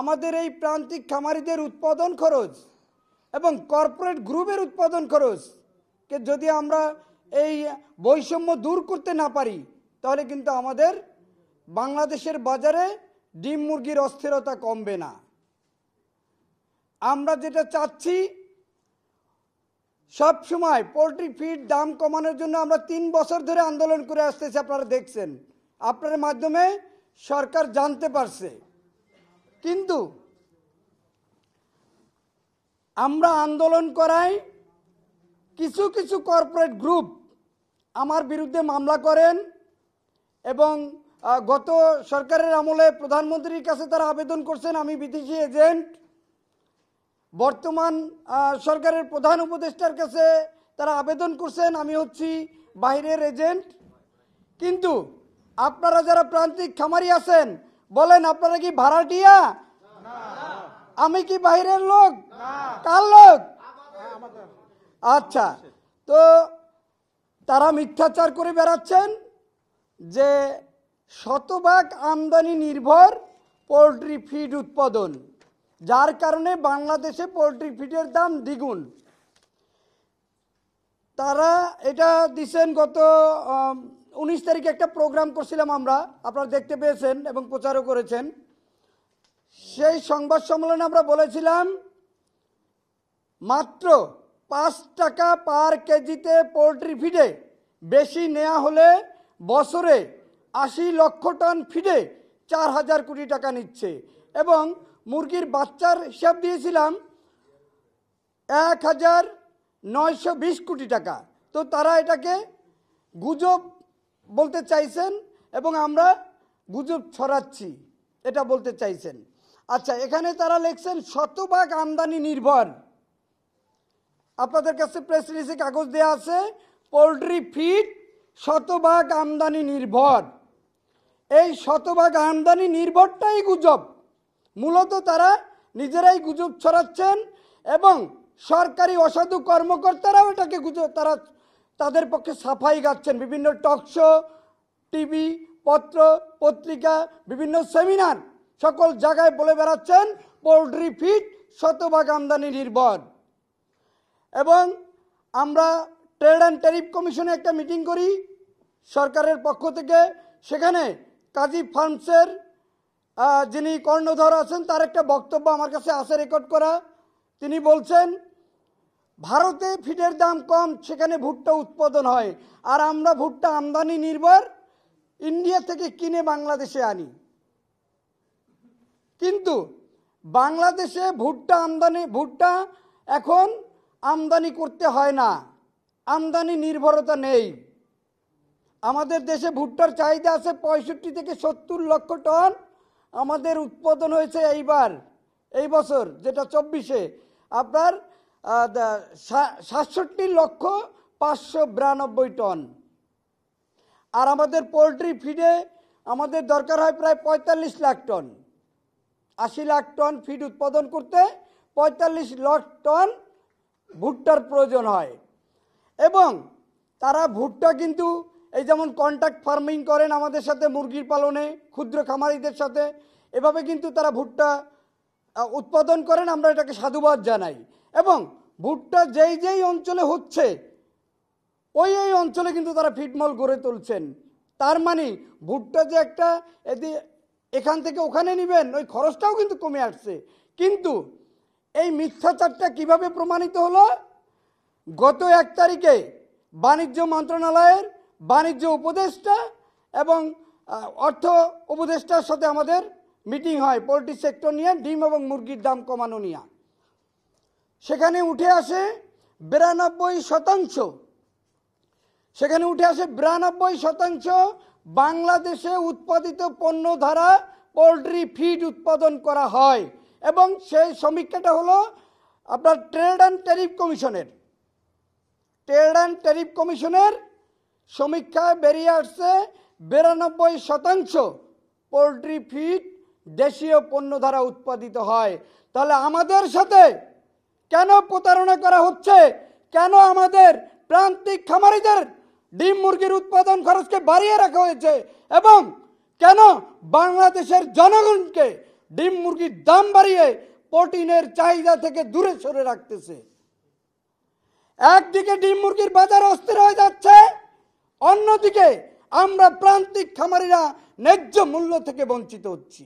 আমাদের এই প্রান্তিক খামারিদের উৎপাদন খরচ এবং কর্পোরেট গ্রুপের উৎপাদন খরচকে যদি আমরা এই বৈষম্য দূর করতে না পারি, তাহলে কিন্তু আমাদের বাংলাদেশের বাজারে ডিম মুরগির অস্থিরতা কমবে না। আমরা যেটা চাচ্ছি, সব সময় পোলট্রি ফিড দাম কমানোর জন্য আমরা 3 বছর ধরে আন্দোলন করে আসতেছি। আপনারা দেখছেন, আপনার মাধ্যমে সরকার জানতে পারছে। কিন্তু আমরা আন্দোলন করাই কিছু কিছু কর্পোরেট গ্রুপ আমার বিরুদ্ধে মামলা করেন এবং গত সরকারের আমলে প্রধানমন্ত্রীর কাছে তারা আবেদন করছেন আমি বিদেশি এজেন্ট। বর্তমান সরকারের প্রধান উপদেষ্টার কাছে তারা আবেদন করছেন আমি হচ্ছি বাইরের এজেন্ট। কিন্তু আপনারা যারা প্রান্তিক খামারি আছেন, বলেন আপনারা কি ভাড়াটিয়া? আমি কি বাইরের লোক? কার লোক? আচ্ছা, তো তারা মিথ্যাচার করে বেড়াচ্ছেন যে শতভাগ আমদানি নির্ভর পোলট্রি ফিড উৎপাদন, যার কারণে বাংলাদেশে পোলট্রি ফিডের দাম দ্বিগুণ। তারা এটা দিচ্ছেন গত 19 তারিখে একটা প্রোগ্রাম করছিলাম আমরা, আপনারা দেখতে পেয়েছেন এবং প্রচারও করেছেন। সেই সংবাদ সম্মেলনে আমরা বলেছিলাম মাত্র 5 টাকা পার কেজিতে পোলট্রি ফিডে বেশি নেওয়া হলে বছরে 80 লক্ষ টন ফিডে 4000 কোটি টাকা নিচ্ছে এবং মুরগির বাচ্চার হিসাব দিয়েছিলাম 1920 কোটি টাকা। তো তারা এটাকে গুজব বলতে চাইছেন এবং আমরা গুজব ছড়াচ্ছি এটা বলতে চাইছেন। আচ্ছা, এখানে তারা লিখছেন শতভাগ আমদানি নির্ভর। আপনাদের কাছে প্রেস রিলিজে কাগজ দেওয়া আছে পোলট্রি ফিড শতভাগ আমদানি নির্ভর। এই শতভাগ আমদানি নির্ভরটাই গুজব। মূলত তারা নিজেরাই গুজব ছড়াচ্ছেন এবং সরকারি অসাধু কর্মকর্তারাও এটাকে গুজব, তারা তাদের পক্ষে সাফাই গাচ্ছেন। বিভিন্ন টকশো, টিভি, পত্র পত্রিকা, বিভিন্ন সেমিনার, সকল জায়গায় বলে বেড়াচ্ছেন পোলট্রি ফিড শতভাগ আমদানি নির্ভর। এবং আমরা ট্রেড অ্যান্ড ট্যারিফ কমিশনে একটা মিটিং করি সরকারের পক্ষ থেকে। সেখানে কাজী ফার্মসের যিনি কর্ণধর আছেন তার একটা বক্তব্য আমার কাছে আছে রেকর্ড করা। তিনি বলছেন ভারতে ফিডের দাম কম, সেখানে ভুট্টা উৎপাদন হয়, আর আমরা ভুট্টা আমদানি নির্ভর ইন্ডিয়া থেকে কিনে বাংলাদেশে আনি। কিন্তু বাংলাদেশে ভুট্টা এখন আমদানি করতে হয় না, আমদানি নির্ভরতা নেই। আমাদের দেশে ভুট্টার চাহিদা আছে 65 থেকে 70 লক্ষ টন। আমাদের উৎপাদন হয়েছে এই বছর যেটা 24-এ আপনার 67,592,000 টন। আর আমাদের পোলট্রি ফিডে আমাদের দরকার হয় প্রায় 45 lakh ton. 80 lakh ton feed উৎপাদন করতে 45 লাখ টন ভুট্টার প্রয়োজন হয়। এবং তারা ভুট্টা কিন্তু এই যেমন কন্ট্রাক্ট ফার্মিং করেন আমাদের সাথে মুরগির পালনে, ক্ষুদ্র খামারিদের সাথে, এভাবে কিন্তু তারা ভুট্টা উৎপাদন করেন। আমরা এটাকে সাধুবাদ জানাই। এবং ভুট্টা যেই অঞ্চলে হচ্ছে ওই অঞ্চলে কিন্তু তারা ফিডমল গড়ে তুলছেন। তার মানে ভুট্টা যে একটা এখান থেকে ওখানে নেবেন ওই খরচটাও কিন্তু কমে আসছে। কিন্তু এই মিথ্যাচারটা কিভাবে প্রমাণিত হলো? গত 1 তারিখে বাণিজ্য মন্ত্রণালয়ের বাণিজ্য উপদেষ্টা এবং অর্থ উপদেষ্টার সাথে আমাদের মিটিং হয় পোলট্রি সেক্টর নিয়ে, ডিম এবং মুরগির দাম কমানো নিয়ে। সেখানে উঠে আসে 92%, সেখানে উঠে আসে 92% বাংলাদেশে উৎপাদিত পণ্য দ্বারা পোলট্রি ফিড উৎপাদন করা হয়। এবং সেই সমীক্ষাটা হলো আপনার ট্রেড অ্যান্ড ট্যারিফ কমিশনের সমীক্ষায় বেরিয়ে আসছে 92% পোলট্রি ফিড দেশীয় পণ্য দ্বারা উৎপাদিত হয়। তাহলে আমাদের সাথে কেন প্রতারণা করা হচ্ছে? কেন আমাদের প্রান্তিক খামারিদের ডিম মুরগির উৎপাদন খরচকে বাড়িয়ে রাখা হয়েছে? এবং কেন বাংলাদেশের জনগণকে ডিম মুরগির দাম বাড়িয়ে প্রোটিনের চাহিদা থেকে দূরে সরে রাখতেছে। একদিকে ডিম মুরগির বাজার অস্থির হয়ে যাচ্ছে, অন্যদিকে আমরা প্রান্তিক খামারিরা ন্যায্য মূল্য থেকে বঞ্চিত হচ্ছি।